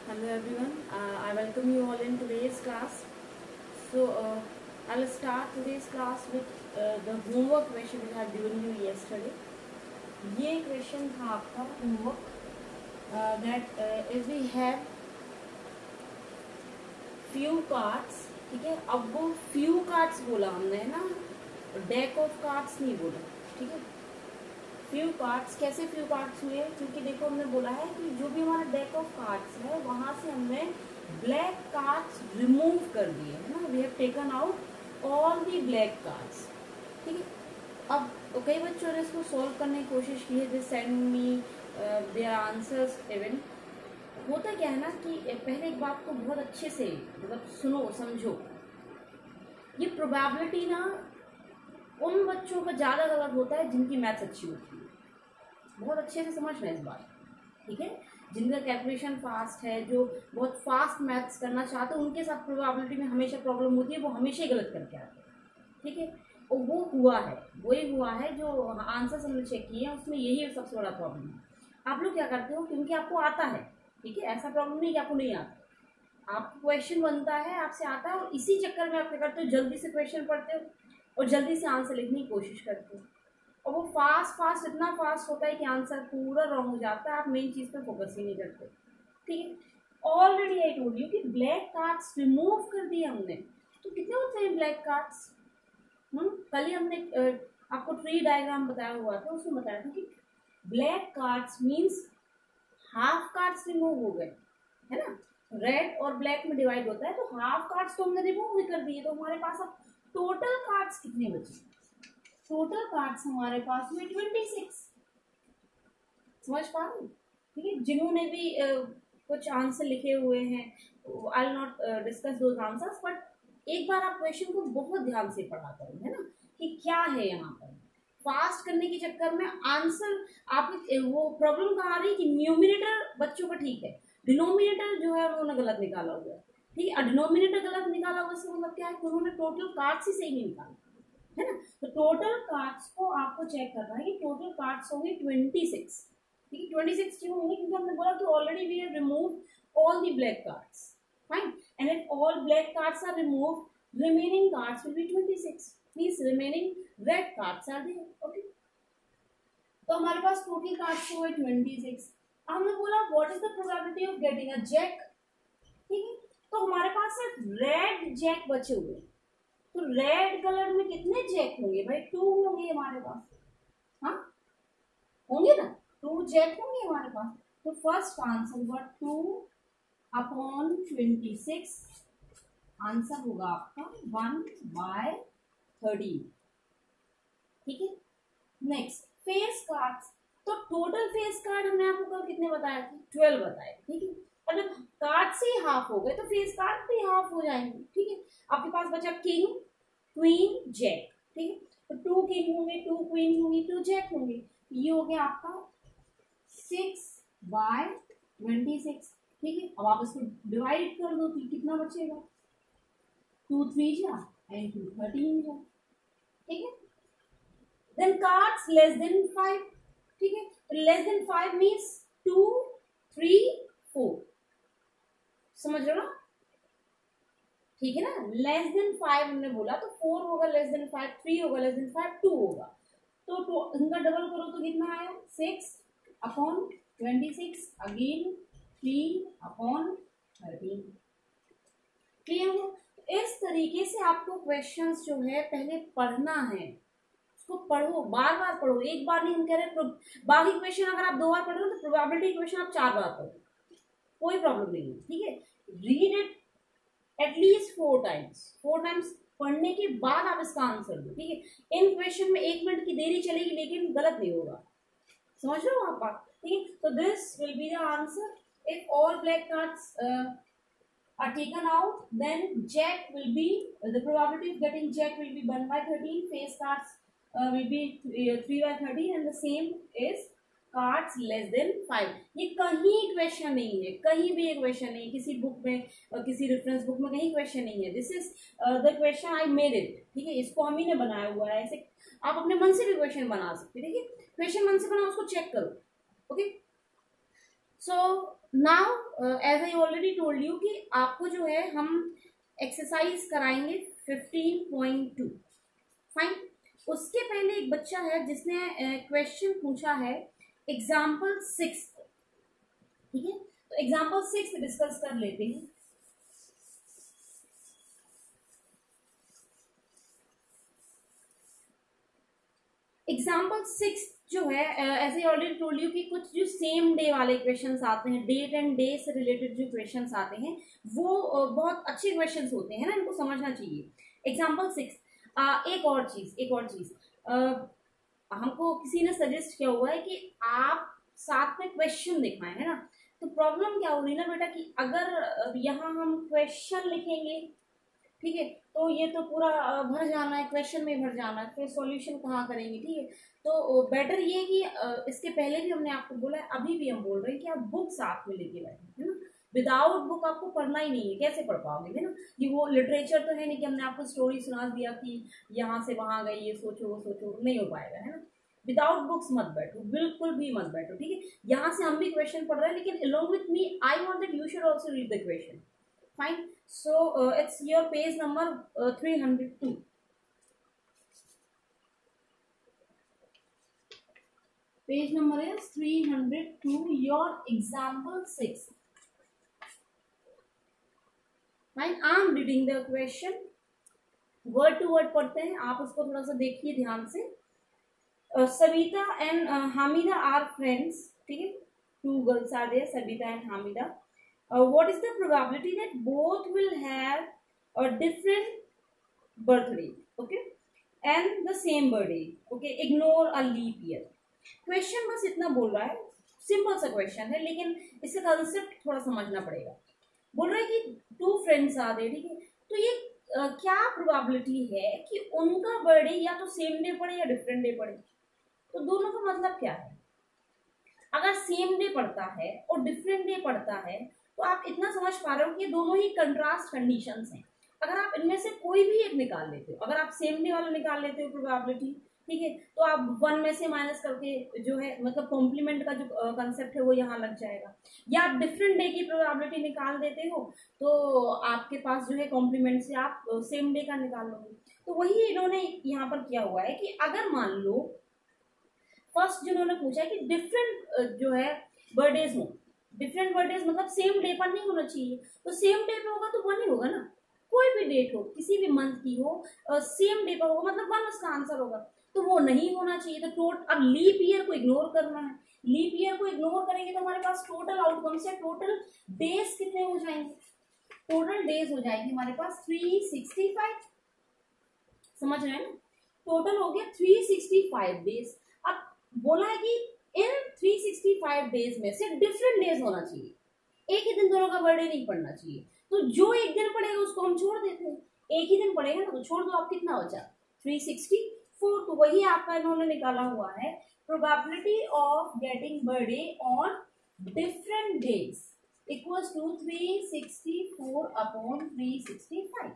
Hello everyone, I welcome you all in today's class. I'll start today's class with the homework question we have given you yesterday. ये question था आपका homework that if we have few cards, ठीक है. अब वो few cards बोला हमने है ना, deck of cards नहीं बोला, ठीक है. फ्यू कार्ड्स, कैसे फ्यू कार्ड्स हुए? क्योंकि देखो हमने बोला है कि जो भी हमारा डेक ऑफ कार्ड्स है वहां से हमने ब्लैक कार्ड्स रिमूव कर दिए है ना. We have taken out all the black cards, ठीक है. अब कई बच्चों ने इसको सॉल्व करने की कोशिश की है. They send me their answers even. होता क्या है ना कि पहले एक बात को बहुत अच्छे से मतलब सुनो समझो. ये प्रोबेबिलिटी ना उन बच्चों का ज़्यादा गलत होता है जिनकी मैथ्स अच्छी होती है. बहुत अच्छे से समझना इस बात, ठीक है. जिनका कैलकुलेशन फास्ट है, जो बहुत फास्ट मैथ्स करना चाहते हैं, उनके साथ प्रोबेबिलिटी में हमेशा प्रॉब्लम होती है. वो हमेशा ही गलत करके आते हैं, ठीक है. और वो हुआ है, वही हुआ है जो आंसर हमने चेक किए हैं उसमें यही सबसे बड़ा प्रॉब्लम है. आप लोग क्या करते हो, क्योंकि आपको आता है, ठीक है. ऐसा प्रॉब्लम नहीं कि आपको नहीं आता. आपको क्वेश्चन बनता है, आपसे आता है, और इसी चक्कर में आप क्या करते हो, जल्दी से क्वेश्चन पढ़ते हो और जल्दी से आंसर लिखने की कोशिश करते हो. और वो फास्ट इतना फास्ट होता है कि आंसर पूरा रॉन्ग हो जाता है. आप मेन चीज़ पे फोकस ही नहीं करते, ठीक है. ऑलरेडी आई टोल्ड यू कि ब्लैक कार्ड्स रिमूव कर दिए हमने. तो कितने होते हैं ब्लैक कार्ड्स? कल ही हमने आपको ट्री डायग्राम बताया हुआ था, उसमें बताया था कि black cards means half cards remove हो गए, है ना. रेड और ब्लैक में डिवाइड होता है, तो हाफ कार्ड्स तो हमने रिमूव कर दिए. तो हमारे पास अब टोटल कार्ड्स कितने बचे? टोटल कार्ड्स हमारे पास में 26. समझ पा रहे हो, ठीक है. जिन्होंने भी कुछ आंसर लिखे हुए हैं, I will not discuss those answers, but एक बार आप क्वेश्चन को बहुत ध्यान से पढ़ा करो, है ना, कि क्या है यहाँ पर. फास्ट करने के चक्कर में आंसर आप वो प्रॉब्लम कहाँ आ रही है कि न्यूमिनेटर बच्चों का ठीक है, डिनोमिनेटर जो है उन्होंने गलत निकाला हुआ है, ठीक है. डिनोमिनेटर गलत निकाला हुआ इसका मतलब क्या है कि उन्होंने टोटल कार्ड्स ही सही नहीं निकाला, है ना. तो टोटल कार्ड्स को आपको चेक करना है कि टोटल कार्ड्स होंगे 26, ठीक है. 26 क्यों होंगे? क्योंकि हमने बोला कि already we have remove all the black cards, fine. And if all black cards are removed, remaining cards will be 26. Means remaining red cards are there, okay. तो हमारे पास टोटल कार्ड्स हुए 26. हमने बोला what is the probability of getting a jack, ठीक है. तो हमारे पास सिर्फ रेड जैक बचे हुए. तो रेड कलर में कितने जैक होंगे भाई? 2 होंगे हमारे पास, हाँ होंगे ना, 2 जैक होंगे हमारे पास. तो फर्स्ट आंसर होगा 2/26. आंसर होगा आपका 1/13, ठीक है. Next face cards. तो टोटल फेस कार्ड हमने आपको कल कितने बताए थे? 12 बताए, ठीक है. अगर कार्ड से ही हाफ हो गए तो फेस कार्ड भी हाफ हो जाएंगे, ठीक है. आपके पास बचा किंग, क्वीन, जैक, ठीक है. तो 2 किंग होंगे, 2 क्वीन होंगी, 2 जैक होंगे. ये हो गया आपका 6/26, ठीक है. अब आप इसको डिवाइड कर दो तो कितना बचेगा? 2 3 जा एंड 2 13 जा, ठीक है. देन कार्ड्स लेस देन 5, ठीक है. तो लेस देन 5 मीन्स 2 3 4. समझ रहे हो ना, ठीक है ना. लेस देन 5 हमने बोला तो 4 होगा, लेस देन 5 3 होगा, लेस देन 5 2 होगा. तो इनका डबल करो तो कितना आया? 6/26 अगेन 3/13. क्लियर हो? इस तरीके से आपको क्वेश्चंस जो है पहले पढ़ना है. उसको पढ़ो, बार बार पढ़ो, एक बार नहीं. हम कह रहे बाकी क्वेश्चन अगर आप 2 बार पढ़ रहे हो तो प्रोबेबिलिटी क्वेश्चन आप 4 बार पढ़ो, कोई प्रॉब्लम नहीं है, ठीक है. Read it at least 4 times. 4 times पढ़ने के बाद आप इसका आंसर दो, ठीक है. इन क्वेश्चन में 1 मिनट की देरी चलेगी लेकिन गलत नहीं होगा. समझ रहे हो आप बात, ठीक है. तो this will be the answer. If all black cards are taken out, then jack will be the probability of getting jack will be 1/13. Face cards will be 3/13, and the same is cards less than 5. ये कहीं question नहीं है, कहीं भी एक question नहीं, किसी book में किसी रेफरेंस बुक में कहीं क्वेश्चन नहीं है. This is the question I made it, ठीक है. इसको हम ही ने बनाया हुआ है. ऐसे आप अपने मन से भी क्वेश्चन बना सकते, ठीक है. क्वेश्चन मन से बनाओ, उसको चेक करो, okay. So now as I already told you कि आपको जो है हम एक्सरसाइज कराएंगे 15.2। फाइन। उसके पहले एक बच्चा है जिसने क्वेश्चन पूछा है एग्जाम्पल 6। ठीक है, तो एग्जाम्पल 6 डिस्कस कर लेते हैं। एग्जाम्पल 6 जो है ऐसे ऑलरेडी टोल्ड यू कि कुछ जो सेम डे वाले क्वेश्चंस आते हैं, डेट एंड डे से रिलेटेड जो क्वेश्चंस आते हैं वो बहुत अच्छे क्वेश्चंस होते हैं ना, इनको समझना चाहिए। एग्जाम्पल 6 एक और चीज हमको किसी ने सजेस्ट किया हुआ है कि आप साथ में क्वेश्चन दिखाएं, है ना। तो प्रॉब्लम क्या हो रही है ना बेटा कि अगर यहाँ हम क्वेश्चन लिखेंगे, ठीक है, तो ये तो पूरा भर जाना है, क्वेश्चन में भर जाना है, फिर सॉल्यूशन कहाँ करेंगे। ठीक है, तो बेटर ये कि इसके पहले भी हमने आपको बोला है, अभी भी हम बोल रहे हैं कि आप बुक साथ में लेके बैठे, है ना। विदाउट बुक आपको पढ़ना ही नहीं है, कैसे पढ़ पाओगे, है ना। ये वो लिटरेचर तो है नहीं कि हमने आपको स्टोरी सुना दिया कि यहाँ से वहां गई, ये सोचो वो सोचो, नहीं हो पाएगा, है ना। विदाउट बुक्स मत बैठो, बिल्कुल भी मत बैठो। ठीक है, यहाँ से हम भी क्वेश्चन पढ़ रहे हैं, लेकिन along with me I want that you should also read the question. Fine. So it's your page number 302. Page number is 302. Your example 6. Fine. I am reading the question. Word to word पढ़ते हैं, आप उसको थोड़ा सा देखिए ध्यान से। Savita and Hamida are friends. ठीक है, 2 girls are there, Savita and Hamida. What is the probability that both will have a different birthday, okay, and the same birthday, okay, ignore a leap year। Question बस इतना बोल रहा है, simple सा question है, लेकिन इसका कंसेप्ट थोड़ा समझना पड़ेगा। बोल रहा है कि 2 फ्रेंड्स आ रहे, ठीक है, तो ये क्या प्रोबेबिलिटी है कि उनका बर्थडे या तो सेम डे पड़े या डिफरेंट डे पड़े। तो दोनों का मतलब क्या है, अगर सेम डे पड़ता है और डिफरेंट डे पड़ता है तो आप इतना समझ पा रहे हो कि दोनों ही कंट्रास्ट कंडीशंस हैं। अगर आप इनमें से कोई भी एक निकाल लेते हो, अगर आप सेम डे वाला निकाल लेते हो प्रोबेबिलिटी, ठीक है, तो आप 1 में से माइनस करके जो है मतलब कॉम्प्लीमेंट का जो कंसेप्ट है वो यहाँ लग जाएगा। या आप डिफरेंट डे की प्रोबेबिलिटी निकाल देते हो तो आपके पास जो है कॉम्प्लीमेंट से आप सेम डे का निकाल लोगे। तो वही इन्होंने यहाँ पर किया हुआ है कि अगर मान लो फर्स्ट जिन्होंने पूछा है कि डिफरेंट जो है बर्थडेज हो, डिफरेंट बर्थडेज मतलब सेम डे पर नहीं होना चाहिए, तो सेम डे पे होगा तो 1 ही होगा ना। कोई भी डेट हो, किसी भी मंथ की हो, सेम डे पर होगा मतलब 1 उसका आंसर होगा, तो वो नहीं होना चाहिए। तो अब लीप ईयर को इग्नोर करना है, लीप ईयर को इग्नोर करेंगे तो हमारे पास टोटल आउटकम से टोटल डेज कितने हो जाएंगे, टोटल डेज हो जाएंगे हमारे पास 365। समझ रहे हैं ना, टोटल हो गया 365 डेज। अब बोला है कि इन 365 डेज में से डिफरेंट डेज होना चाहिए, एक ही दिन दोनों का बर्थडे नहीं पड़ना चाहिए। तो जो एक दिन पड़ेगा उसको हम छोड़ देते हैं, एक ही दिन पड़ेगा ना तो छोड़ दो, आप कितना बचा 364। तो वही आपका इन्होंने निकाला हुआ है, probability of getting birthday on different days equals to 364 upon 365।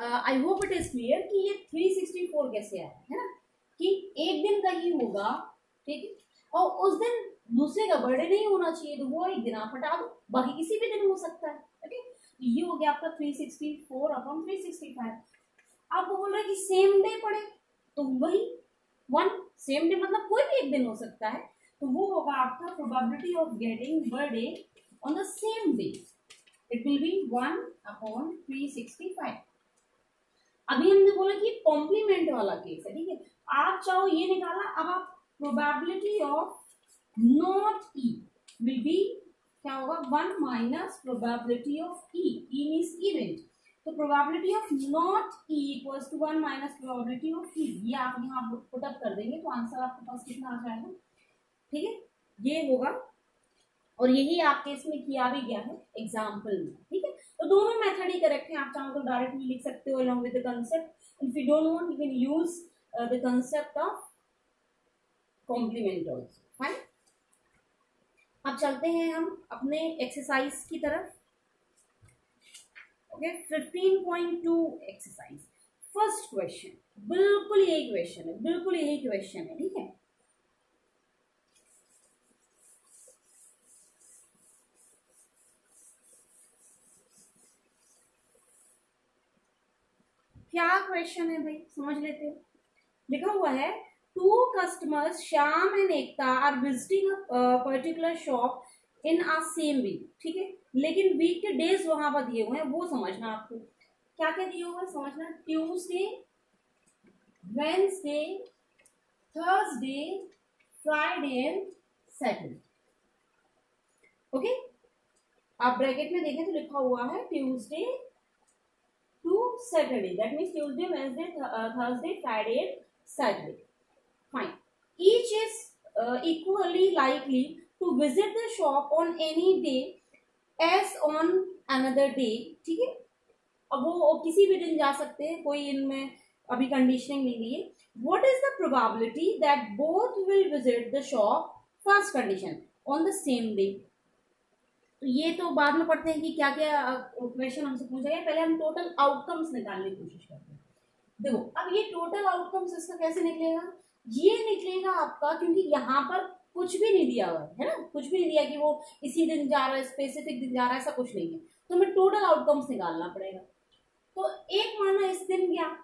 I hope it is clear कि ये 364 कैसे आया है ना, कि एक दिन का ही होगा, ठीक है, और उस दिन दूसरे का बर्थडे नहीं होना चाहिए तो वो एक दिन आप हटा दो, बाकी किसी भी दिन हो सकता है। ओके, ये हो गया आपका 364 अपॉन 365। अब वो बोल रहा है कि सेम डे पड़े तो वही 1, सेम डे मतलब कोई भी एक दिन हो सकता है, तो वो होगा आपका probability of getting birthday on the same day, it will B 1 upon 365। अभी हमने बोला कि कॉम्प्लीमेंट वाला केस है, ठीक है, आप चाहो ये निकाला, अब आप probability of not E will be क्या होगा 1 minus probability of E, E means event, तो probability of not E equals to 1 minus probability of E. ये आप यहाँ पुट अप कर देंगे तो आंसर आपके पास कितना आ जाएगा, ठीक है, ये होगा। और यही आपके इसमें किया भी गया है एग्जाम्पल में, ठीक है। तो दोनों मेथड ही करेक्ट है, आप चाहो तो डायरेक्टली लिख सकते हो along with the concept, if you don't want you can use the concept of complement also, fine। अब चलते हैं हम अपने एक्सरसाइज की तरफ। ओके, 15.2 एक्सरसाइज, फर्स्ट क्वेश्चन, बिल्कुल यही क्वेश्चन है, बिल्कुल यही क्वेश्चन है, ठीक है। क्या क्वेश्चन है भाई, समझ लेते हैं। लिखा हुआ है two customers Shyam and Ekta are visiting particular shop in a same week, ठीक है, लेकिन वीक के डेज वहां पर दिए हुए हैं, वो समझना आपको क्या क्या दिए हुए हैं, समझना। Tuesday, Wednesday, Thursday, Friday and Saturday. Okay, आप ब्रैकेट में देखें तो लिखा हुआ है Tuesday to Saturday, that means Tuesday, Wednesday, Thursday, Friday and Saturday. Fine, each is equally likely to visit the shop on any day as on another day, ठीक है। अब वो किसी भी दिन जा सकते हैं, कोई इनमें अभी कंडीशनिंग नहीं दी है। What is the probability that both will visit the shop, first condition, on the same day. तो ये तो बाद में पढ़ते हैं कि क्या क्या क्वेश्चन हमसे पूछा गया, पहले हम टोटल आउटकम्स निकालने की कोशिश करते हैं। देखो अब ये टोटल आउटकम्स इसका कैसे निकलेगा, ये निकलेगा आपका, क्योंकि यहाँ पर कुछ भी नहीं दिया हुआ है ना, कुछ भी नहीं दिया कि वो इसी दिन जा रहा है, स्पेसिफिक दिन जा रहा है, ऐसा कुछ नहीं है, तो हमें टोटल आउटकम्स निकालना पड़ेगा। तो एक माना इस दिन गया,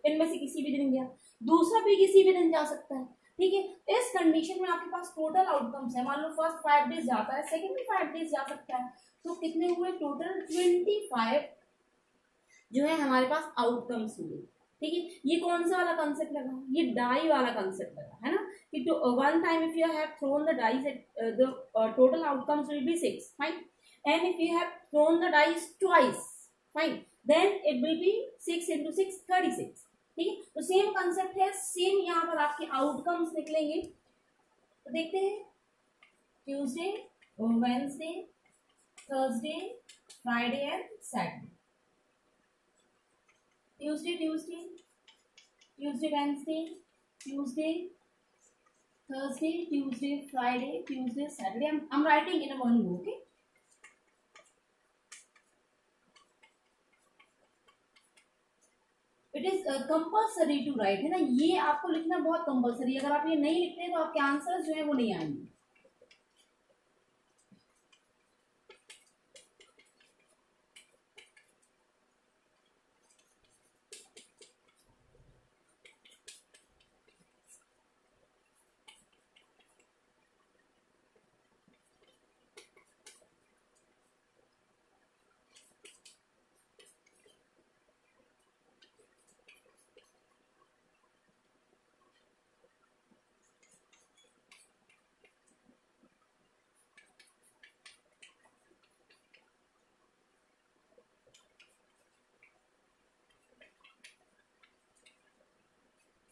इनमें से किसी भी दिन गया, दूसरा भी किसी भी दिन जा सकता है, ठीक है। इस कंडीशन में आपके पास टोटल आउटकम्स है, मान लो फर्स्ट 5 डेज जाता है, सेकंड भी 5 डेज जा सकता है, तो कितने हुए टोटल 25 जो है हमारे पास आउटकम्स हुए, ठीक है। ये कौन सा वाला कंसेप्ट लगा, ये डाई वाला कंसेप्ट लगा है ना, कि one time if you have thrown the dice the total outcomes will be 6, fine, and if you have thrown the dice twice, fine, then it will be 6 into 6 36, ठीक है। तो सेम कंसेप्ट है, same यहाँ पर आपके outcomes निकलेंगे। तो देखते हैं, Tuesday, Wednesday, Thursday, Friday and Saturday. Tuesday Tuesday Tuesday Wednesday, Tuesday Thursday, Tuesday Friday, Tuesday Saturday. I'm writing in a one go, okay? It is compulsory to write, है ना, ये आपको लिखना बहुत कंपल्सरी है। अगर आप ये नहीं लिखते तो आपके आंसर्स जो है वो नहीं आएंगे।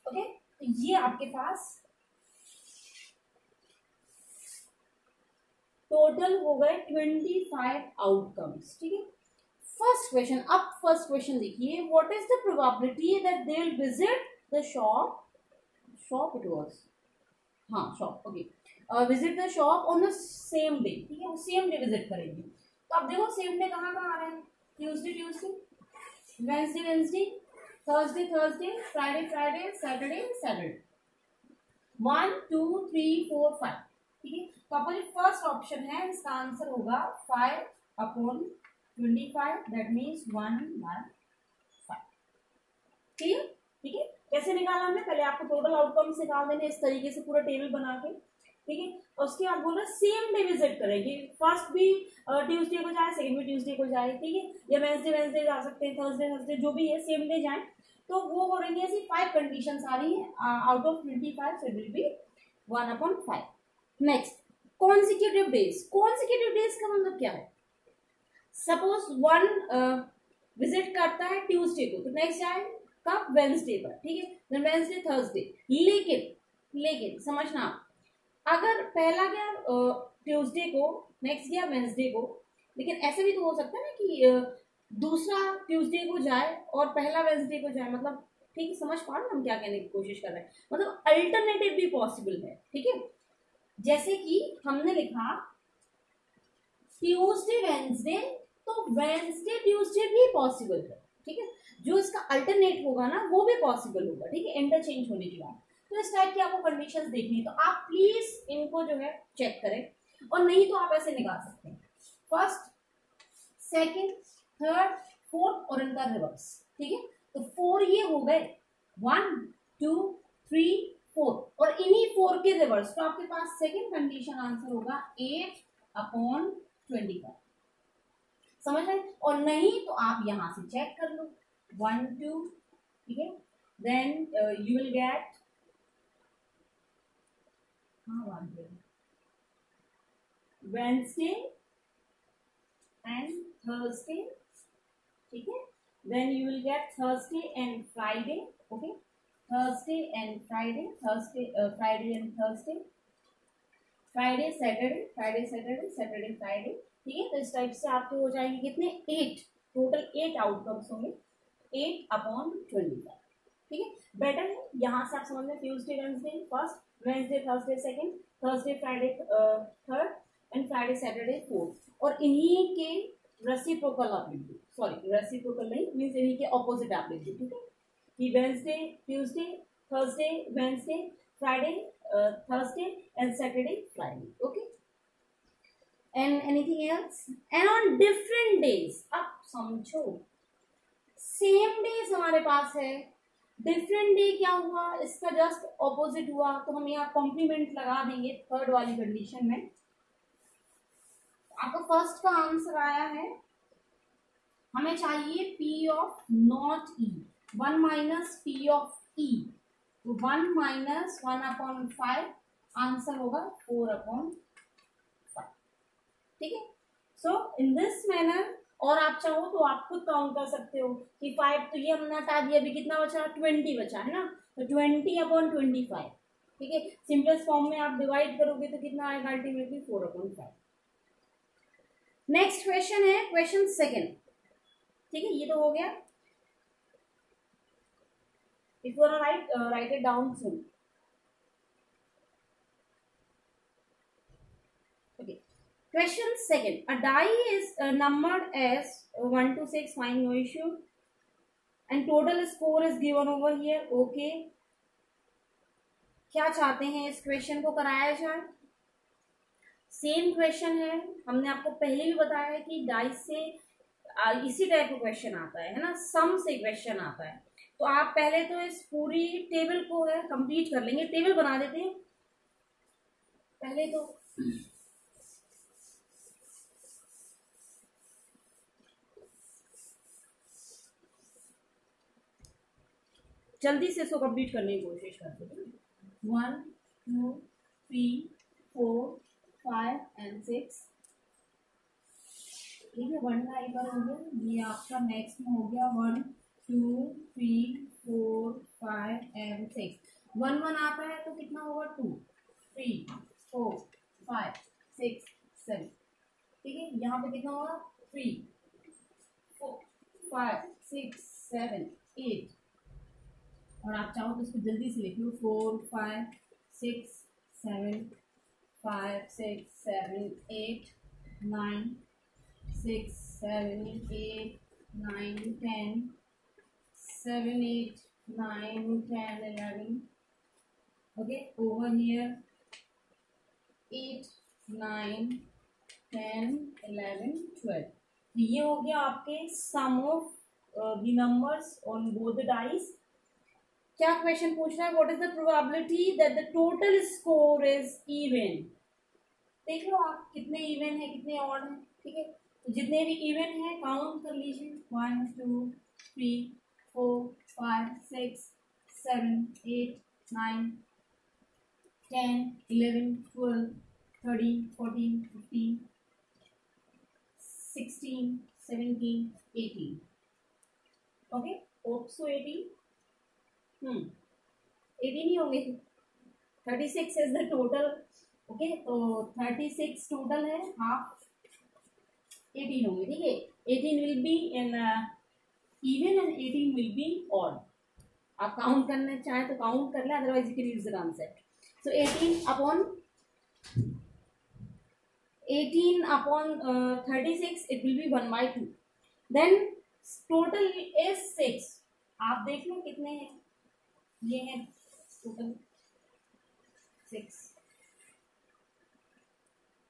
ओके, तो ये आपके पास टोटल हो गए 25 आउटकम्स, ठीक है। फर्स्ट क्वेश्चन, अब फर्स्ट क्वेश्चन देखिए, what is the probability that they will visit the shop, shop it was, हाँ shop, okay, visit the shop on the same day, ठीक है, वो सेम डे विजिट करेंगे। तो अब देखो सेम डे कहाँ कहाँ आ रहा है, Tuesday Tuesday, Wednesday Wednesday, Thursday Thursday, Friday Friday, Saturday Saturday, 1 2 3 4 5, ठीक है। तो आपका जो फर्स्ट ऑप्शन है इसका आंसर होगा 5/25, दैट मीन्स 1/5, ठीक है, ठीक है। कैसे निकाला हमने, पहले आपको टोटल आउटकम्स निकाल देने इस तरीके से पूरा टेबल बना के, ठीक है। उसके बाद बोल रहे सेम डे विजिट करेंगे, फर्स्ट भी ट्यूसडे को जाए, सेकंड भी ट्यूसडे को जाए, ठीक है, या वेंसडे वेंसडे जा सकते हैं, थर्सडे थर्सडे, जो भी है सेम डे जाए। तो वो हो रही है ऐसी 5 कंडीशंस आ रही है out of 25, so it will B 1/5। Next, consecutive days. Consecutive days का मतलब क्या है, सपोज वन विजिट करता है ट्यूसडे को, तो नेक्स्ट जाए कब, वेंसडे पर, ठीक है, देन वेंसडे थर्सडे। लेकिन समझना, अगर पहला गया ट्यूसडे को, नेक्स्ट गया वेंसडे को, लेकिन ऐसे भी तो हो सकता है ना कि दूसरा ट्यूसडे को जाए और पहला वेंसडे को जाए, मतलब ठीक है, समझ पा रहे हैं हम क्या कहने की कोशिश कर रहे हैं, मतलब अल्टरनेटिव भी पॉसिबल है, ठीक है। जैसे कि हमने लिखा ट्यूसडे वेंसडे, तो वेंसडे ट्यूसडे भी पॉसिबल है, ठीक है, जो इसका अल्टरनेट होगा ना वो भी पॉसिबल होगा, ठीक है, इंटरचेंज होने के बाद। तो इस टाइप की आपको कंडीशंस देखनी है, तो आप प्लीज इनको जो है चेक करें, और नहीं तो आप ऐसे निकाल सकते हैं, फर्स्ट सेकंड थर्ड फोर्थ और इनका रिवर्स, ठीक है। तो 4 ये हो गए, 1 2 3 4, और इन्हीं 4 के रिवर्स तो आपके पास सेकंड कंडीशन आंसर होगा 8/25। समझ रहे? और नहीं तो आप यहां से चेक कर लो 1 2, ठीक है, then you will get Wednesday and Thursday, ठीक है, then you will get Thursday and Friday, okay, Thursday and Friday, Friday and Thursday, Friday Saturday, Friday Saturday, Saturday Friday, ठीक है। तो इस टाइप से आपके हो जाएंगे कितने, 8, टोटल 8 आउटकम्स होंगे 8/25, ठीक है। बेटर है यहाँ से आप समझ में, Tuesday Wednesday first, Wednesday Thursday second, Thursday Friday third, and Friday Saturday fourth, और इन्हीं के रेसिप्रोकल आप लिख दो, सॉरी रेसिप्रोकल नहीं मीन्स इन्हीं के ऑपोजिट आप लिख दो, ठीक है, कि Wednesday Tuesday Thursday Wednesday Friday Thursday and Saturday Friday, okay. And anything else, and on different days, अब समझो सेम डेज हमारे पास है, डिफरेंट डे क्या हुआ, इसका जस्ट ऑपोजिट हुआ, तो हम यहाँ कॉम्प्लीमेंट लगा देंगे थर्ड वाली कंडीशन में। आपका फर्स्ट का आंसर आया है, हमें चाहिए P of not E, 1 minus P of E, तो 1 माइनस 1/5 आंसर होगा 4/5, ठीक है। सो इन दिस मैनर, और आप चाहो तो आप खुद काउंट कर सकते हो कि 5 तो ये हमने हटा दिया, अभी कितना बचा, 20 बचा है ना, तो 20/25, ठीक है। सिंपलेस्ट फॉर्म में आप डिवाइड करोगे तो कितना आएगा, अल्टीमेटली 4/5। नेक्स्ट क्वेश्चन है क्वेश्चन सेकंड, ठीक है, ये तो हो गया। If you want write it down soon, okay. Question second, a die is numbered as 1 to 6, fine, no issue, and total score is given over here, okay. क्या चाहते हैं इस क्वेश्चन को कराया जाए, सेम क्वेश्चन है, हमने आपको पहले भी बताया है कि डाइस से इसी टाइप का क्वेश्चन आता है ना, सम से क्वेश्चन आता है। तो आप पहले तो इस पूरी टेबल को है कंप्लीट कर लेंगे, टेबल बना देते हैं पहले तो, जल्दी से इसको कंप्लीट करने की कोशिश करते हैं। 1 2 3 4 5 and 6, ठीक है, 1 का एक बार हो गया, ये आपका नेक्स्ट में हो गया 1 2 3 4 5 and 6, 1 1 आता है तो कितना होगा, 2 3 4 5 6 7, ठीक है। यहाँ पे कितना होगा, 3 4 5 6 7 8, और आप चाहो तो इसको जल्दी से लिख लो, 4 5 6 7 5 6 7 8 9 6 7 8 9 10 7 8 9 10 11, okay, over here 8 9 10 11 12, ये हो गया आपके sum of the numbers on both the dice. क्या क्वेश्चन पूछ रहा है, what is the probability that the total score is even, देख लो आप कितने इवन है कितने ऑड है, ठीक है। तो जितने भी इवन है काउंट कर लीजिए, 1 2 3 4 5 6 7 8 9 10 11 12 13 14 15 16 17 18, ओके, होप सो 18, 18 ही होंगे, 36 इज द टोटल, ओके, तो 36 टोटल है, हाफ 18 होंगे, ठीक है। 18 will be in even and 18 will be odd, आप काउंट करना चाहें तो काउंट कर ले, otherwise you can use the concept. So 18 upon 36, it will be 1/2, then total is 6, आप देख लो कितने हैं, ये है टोटल 6,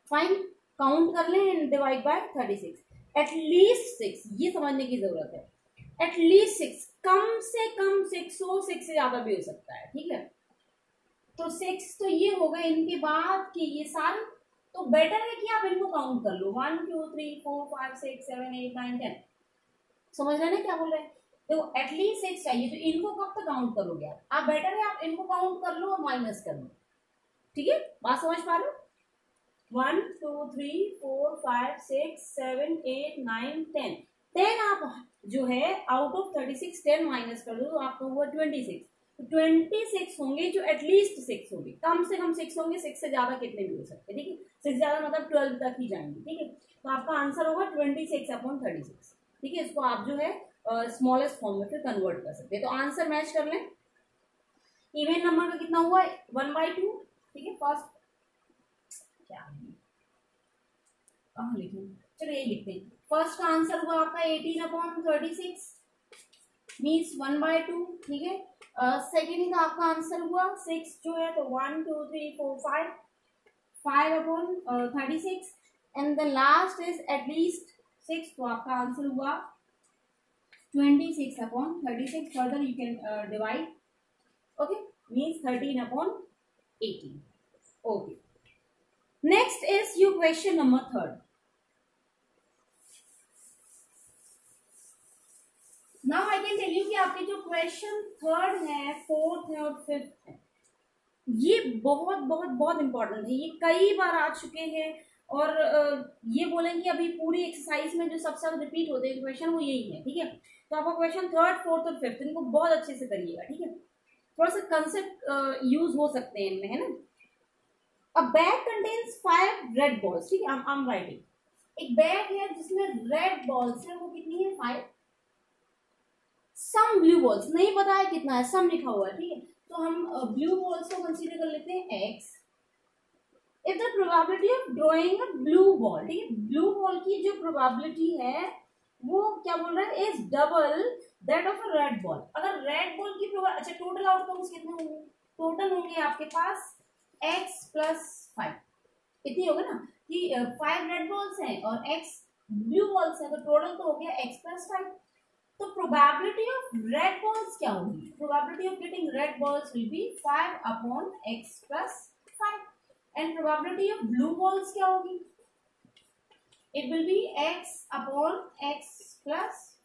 फाइन, काउंट कर लें एंड डिवाइड बाय 36, एटलीस्ट 6, ये समझने की जरूरत है। एटलीस्ट 6, कम से कम 6 हो, 6 से ज्यादा भी हो सकता है, ठीक है। तो 6 तो ये हो गए, इनके बाद कि ये सारे, तो बेटर है कि आप इनको काउंट कर लो, 1 2 3 4 5 6 7 8 9 10। समझ रहे हैं क्या बोल रहे हैं? तो एटलीस्ट 6 चाहिए, तो इनको कब तक काउंट करोगे आप बेटर है आप इनको काउंट कर लो और माइनस कर लो, ठीक है। बात समझ पा रहे हो? 1 2 3 4 5 6 7 8 9 10। 10 आप जो है आउट ऑफ 36 10 माइनस कर दो तो आपको हुआ 26। तो 26 होंगे जो एटलीस्ट 6 होंगे, कम से कम 6 होंगे, 6 से ज्यादा कितने भी हो सकते हैं, ठीक है। 6 ज्यादा मतलब 12 तक ही जाएंगे, ठीक है। तो आपका आंसर होगा 26/36, ठीक है। इसको आप जो है स्मॉलेस्ट फॉर्म में फिर कन्वर्ट कर सकते हैं। तो आंसर मैच कर लें। इवन नंबर का कितना हुआ? 1/2, ठीक है। फर्स्ट क्या कहाँ लिखें, चलो ये लिखते हैं। फर्स्ट का आंसर हुआ आपका 18/36 मीन्स 1/2, ठीक है। सेकेंड का आपका आंसर हुआ 6 जो है, तो 1 2 3 4 5 5/36 and the last is at least 6, तो आपका आंसर हुआ 26/36। Further you can divide, okay, means 13/18। Okay, next is your question number 3। Now I can tell you कि आपके जो क्वेश्चन 3 है, 4th है और 5th है, ये बहुत बहुत बहुत इंपॉर्टेंट है। ये कई बार आ चुके हैं और ये बोलेंगे अभी पूरी एक्सरसाइज में जो सबसे ज्यादा रिपीट होते हैं क्वेश्चन वो यही है, ठीक है। तो आपका क्वेश्चन 3rd 4th और 5th इनको बहुत अच्छे से करिएगा, ठीक है। थोड़ा सा कंसेप्ट यूज हो सकते हैं इनमें, है ना। अ बैग कंटेन्स 5 रेड बॉल्स, ठीक है। आई एम राइटिंग एक बैग है जिसमें रेड बॉल्स है, वो कितनी है? 5। सम ब्लू बॉल्स नहीं पता है कितना है, सम लिखा हुआ है, ठीक है। तो हम ब्लू बॉल्स को कंसीडर कर लेते हैं x। If the probability of drawing a blue ball, ठीक है, ब्लू बॉल की जो प्रोबेबिलिटी है वो क्या बोल रहा है? Is double that of a red ball. अगर रेड बॉल की अच्छा टोटल आउटकम्स कितने होंगे? टोटल होंगे आपके पास x + 5, इतनी होगा ना कि 5 रेड बॉल्स हैं और x ब्लू बॉल्स हैं, तो टोटल तो हो गया x + 5। तो प्रोबेबिलिटी ऑफ रेड बॉल्स क्या होगी? Probability of getting red balls will be 5/x + 5 and probability of blue balls क्या होगी? It will be x/x +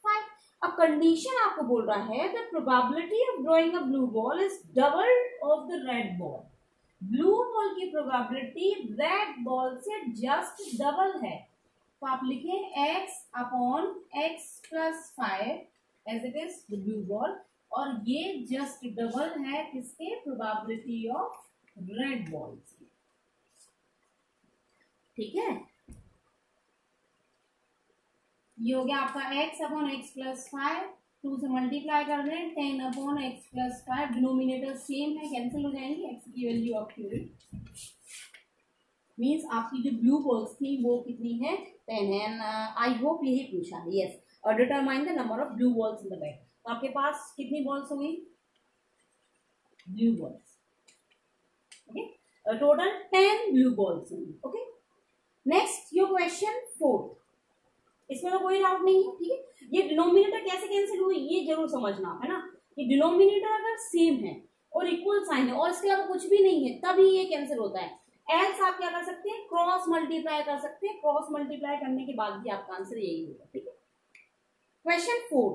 5। अब कंडीशन आपको बोल रहा है the probability of drawing a blue ball is double of the red ball. Blue ball की प्रोबेबिलिटी red ball से जस्ट डबल है, तो आप लिखें x/x + 5 as it is the blue ball, और ये जस्ट डबल है किसके? प्रोबेबिलिटी ऑफ रेड बॉल्स की, ठीक है। ये हो गया आपका x/x + 5, 2 से मल्टीप्लाई कर दें, 10/x + 5, डिनोमिनेटर सेम है, कैंसिल हो जाएंगे, x की वैल्यू आपकी हुई मीन्स आपकी जो ब्लू बॉल्स थी वो कितनी है? 10 है। आई होप यही पूछा है, यस। और determine the number of blue balls in the bag. तो आपके पास कितनी बॉल्स हो गई? Blue balls, okay. Total 10 blue balls होंगी, ओके। नेक्स्ट योर क्वेश्चन 4, इसमें तो कोई डाउट नहीं है, ठीक है। ये डिनोमिनेटर कैसे कैंसिल हुई ये जरूर समझना, है ना। कि डिनोमिनेटर अगर सेम है और इक्वल साइन है और इसके अलावा कुछ भी नहीं है तभी ये कैंसिल होता है। एल्स आप क्या कर सकते हैं? क्रॉस मल्टीप्लाई कर सकते हैं। क्रॉस मल्टीप्लाई करने के बाद भी आपका आंसर यही होगा, ठीक है। Question 4,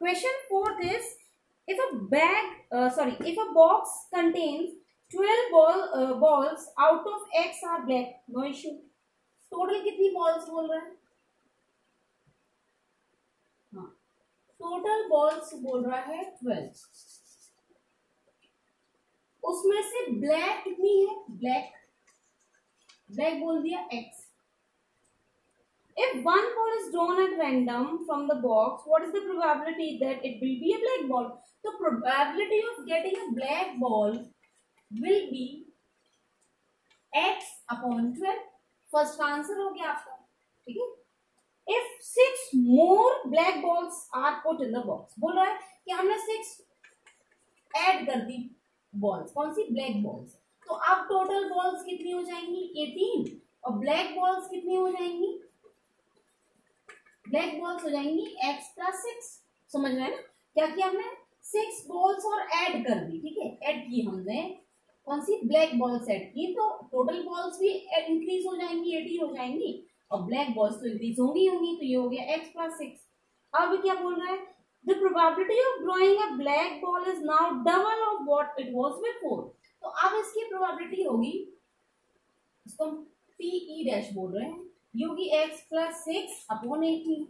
question 4 is if a box contains 12 balls out of x are black, no issue। Total कितनी बॉल्स बोल रहा है? हाँ, टोटल बॉल्स बोल रहा है 12, उसमें से ब्लैक कितनी है? ब्लैक बोल दिया x। If one ball is drawn at random from the box, what is the probability that it will be a black ball? The probability of getting a black ball will be x/12। First का answer हो गया आपका, ठीक है। If 6 more black balls are put in the box, बोल रहा है कि हमने 6 ऐड कर दी बॉल्स, कौन सी? Black balls. तो अब टोटल बॉल्स कितनी हो जाएंगी 18 और ब्लैक बॉल्स कितनी हो जाएंगी, ब्लैक बॉल्स हो जाएंगी x प्लस 6। समझ रहे हैं ना, क्या किया हमने 6 बॉल्स और ऐड कर दी, ठीक है, ऐड की हमने कौन सी ब्लैक बॉल्स ऐड की, तो टोटल बॉल्स भी इंक्रीज हो जाएंगी 18 हो जाएंगी और ब्लैक बॉल्स तो इंक्रीज होंगी होंगी, तो ये हो गया x प्लस 6। अब क्या बोल रहा है, the probability of drawing a black ball is now double of what it was before. तो अब इसकी प्रोबेबिलिटी होगी, इसको हम PE डैश बोल रहे हैं, ये होगी x plus 6 upon 18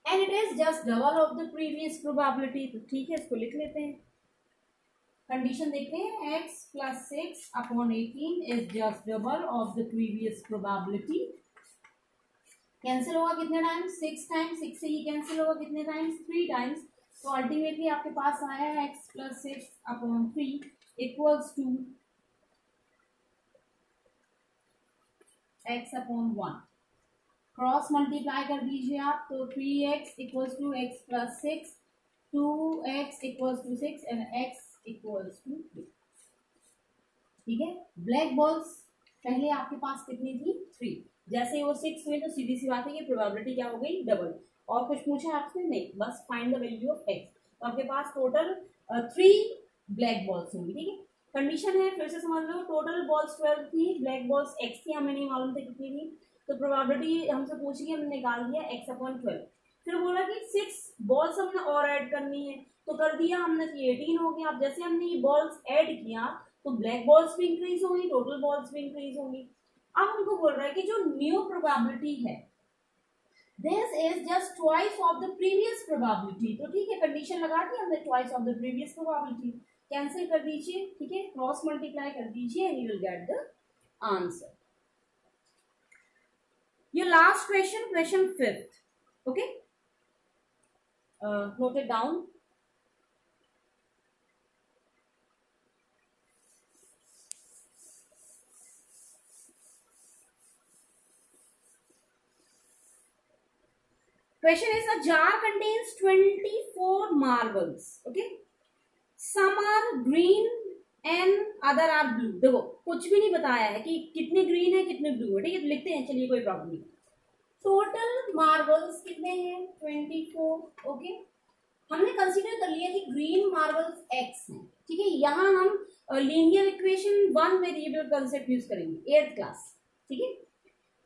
and it is just double of the previous probability. तो ठीक है, इसको लिख लेते हैं, कंडीशन देखते हैं, x plus 6 upon 18 is just double of the previous probability. Cancel होगा कितने टाइम्स, 6 टाइम्स, 6 से ही कैंसिल होगा कितने टाइम्स, 3 टाइम्स। तो अल्टीमेटली आपके पास आया है x plus 6 upon 3 equals to x upon 1। Cross multiply कर दीजिए आप, तो 3x equals to x plus 6, 2x equals to 6 and x equals to 3। ठीक है, ब्लैक बॉल्स पहले आपके पास कितनी थी 3, जैसे ही वो 6 हुए तो सीधी सी बात है कि प्रोबेबिलिटी क्या हो गई डबल। और कुछ पूछा आपसे नहीं, बस find the value of x। तो आपके पास टोटल 3 ब्लैक बॉल्स होंगी, ठीक है। कंडीशन है, फिर से समझ लो, टोटल बॉल्स 12 थी, ब्लैक बॉल्स x थी, हमें नहीं मालूम था कितनी थी, तो प्रोबेबिलिटी हमसे पूछी कि हमने निकाल दिया x अपॉन 12। फिर बोला कि 6 बॉल्स हमने और ऐड करनी है, तो कर दिया हमने, 18 हो गया। अब जैसे हमने ये बॉल्स ऐड किया तो ब्लैक बॉल्स भी इंक्रीज होंगी, टोटल बॉल्स भी इंक्रीज होंगी। अब हमको बोल रहा है कि जो न्यू प्रोबेबिलिटी है this is just twice of the previous probability. तो ठीक है, कंडीशन लगा दी हमने, twice of the previous probability. Cancel कर दीजिए, ठीक है, क्रॉस मल्टीप्लाई कर दीजिए and you will get the answer. ये last question, question 5th, okay, note it down. Question is, a jar contains 24 marbles. Okay, some are green and other are blue. देखो कुछ भी नहीं बताया है कि कितने ग्रीन है कितने ब्लू है, ठीक है, तो लिखते हैं, चलिए कोई प्रॉब्लम नहीं। टोटल मार्बल्स कितने हैं 24। ओके, हमने कंसीडर कर लिया कि ग्रीन मार्बल्स x हैं, ठीक है। यहाँ हम linear equation 1 variable concept use करेंगे 8th क्लास, ठीक है।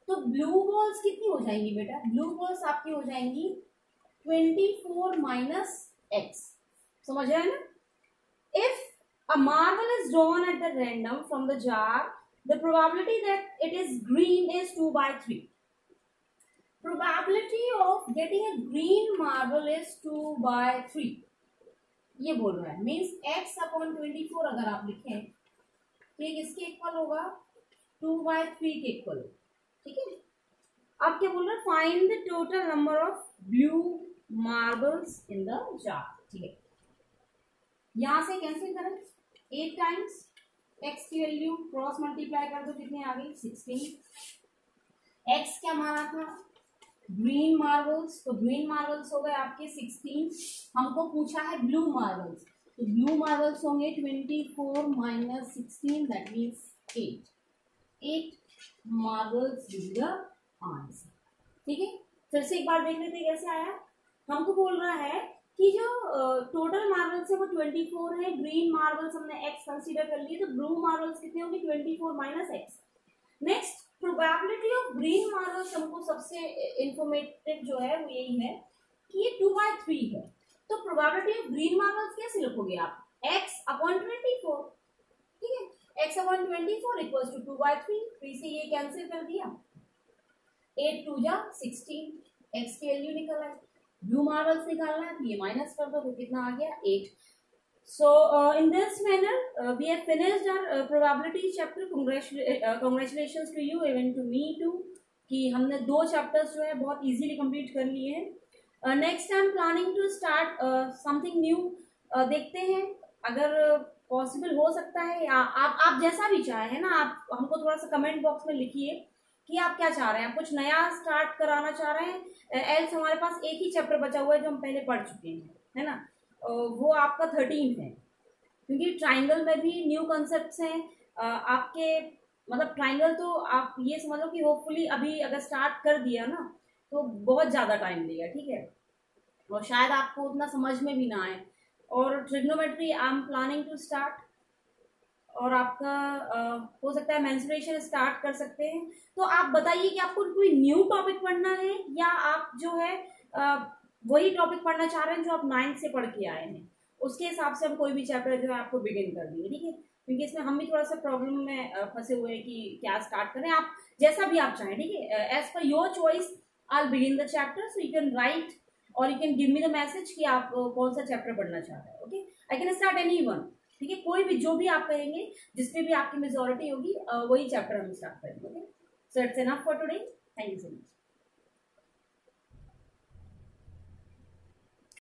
तो ब्लू बॉल्स कितनी हो जाएंगी बेटा, ब्लू बॉल्स आपकी हो जाएंगी 24 माइनस x। समझ रहे हैं ना। If a marble is drawn at the random from the jar, the probability that it is green is 2/3। Probability of getting a green marble is 2/3, ये बोल रहा है। मीन्स x अपॉन 24 अगर आप लिखें तो ये किसके इक्वल होगा, 2/3 के इक्वल, ठीक है। अब क्या बोल रहा है, find the total number of blue marbles in the jar, ठीक है। यहां से कैंसिल करें, 8 टाइम्स x की वैल्यू क्रॉस मल्टीप्लाई कर दो, कितनी आ गई 16। x क्या माना था ग्रीन मार्बल्स, तो ग्रीन मार्बल्स हो गए आपके 16। हमको पूछा है ब्लू मार्बल्स, तो ब्लू मार्बल्स होंगे 24 minus 16 that means 8 marbles is the answer, ठीक है। फिर से एक बार देख लेते हैं कैसे आया। हमको बोल रहा है कि जो टोटल मार्बल्स है वो 24 है, ग्रीन मार्बल्स हमने x कंसीडर कर लिए, तो ब्लू मार्बल्स कितने होंगे 24 minus x। Next, probability of green marbles हमको सबसे इंफॉर्मेटिव जो है वो यही है कि ये 2/3 है। तो प्रोबेबिलिटी ऑफ ग्रीन मार्बल्स कैसे लिखोगे आप, x अपॉन 24, ठीक है, x अपॉन 24 इक्वल्स टू 2/3। 3 से ये कैंसिल कर दिया, 8 2 जा 16, x की वैल्यू निकल आई। ब्लू मार्बल्स निकालना है तो ये माइनस कर दो, तो कितना आ गया 8। So in this manner we have finished our probability chapter. Congratulations to you, even to me too, कि हमने 2 चैप्टर्स जो है बहुत इजीली कंप्लीट कर लिए हैं। Next time planning to start something new, देखते हैं अगर पॉसिबल हो सकता है, या आप जैसा भी चाहें ना, आप हमको थोड़ा सा कमेंट बॉक्स में लिखिए कि आप क्या चाह रहे हैं, आप कुछ नया स्टार्ट कराना चाह रहे हैं, एल्स हमारे पास एक ही चैप्टर बचा हुआ है जो हम पहले पढ़ चुके हैं, है ना, वो आपका 13 है, क्योंकि ट्राइंगल में भी न्यू कॉन्सेप्ट्स हैं आपके, मतलब ट्राइंगल तो आप ये समझ लो कि होपफुली अभी अगर स्टार्ट कर दिया ना तो बहुत ज़्यादा टाइम लेगा, ठीक है, और शायद आपको उतना समझ में भी ना आए। और trigonometry I am planning to start, और आपका हो सकता है मेंस्ट्रुएशन स्टार्ट कर सकते हैं। तो आप बताइए कि आपको कोई न्यू टॉपिक पढ़ना है या आप जो है वही टॉपिक पढ़ना चाह रहे हैं जो आप 9th से पढ़ के आए हैं, उसके हिसाब से हम कोई भी चैप्टर जो है आपको बिगिन कर देंगे, ठीक है, क्योंकि इसमें हम भी थोड़ा सा प्रॉब्लम में फंसे हुए हैं कि क्या स्टार्ट करें। आप जैसा भी आप चाहें, ठीक है, as per your choice I begin the chapter, so you can write और you can give me the message कि आप कौन सा चैप्टर पढ़ना चाह रहे हैं। Okay, I can start any one, ठीक है, कोई भी जो भी आप कहेंगे, जिसपे भी आपकी मेजोरिटी होगी वही चैप्टर हम स्टार्ट करेंगे। Okay, so it's enough for today, thank you so much.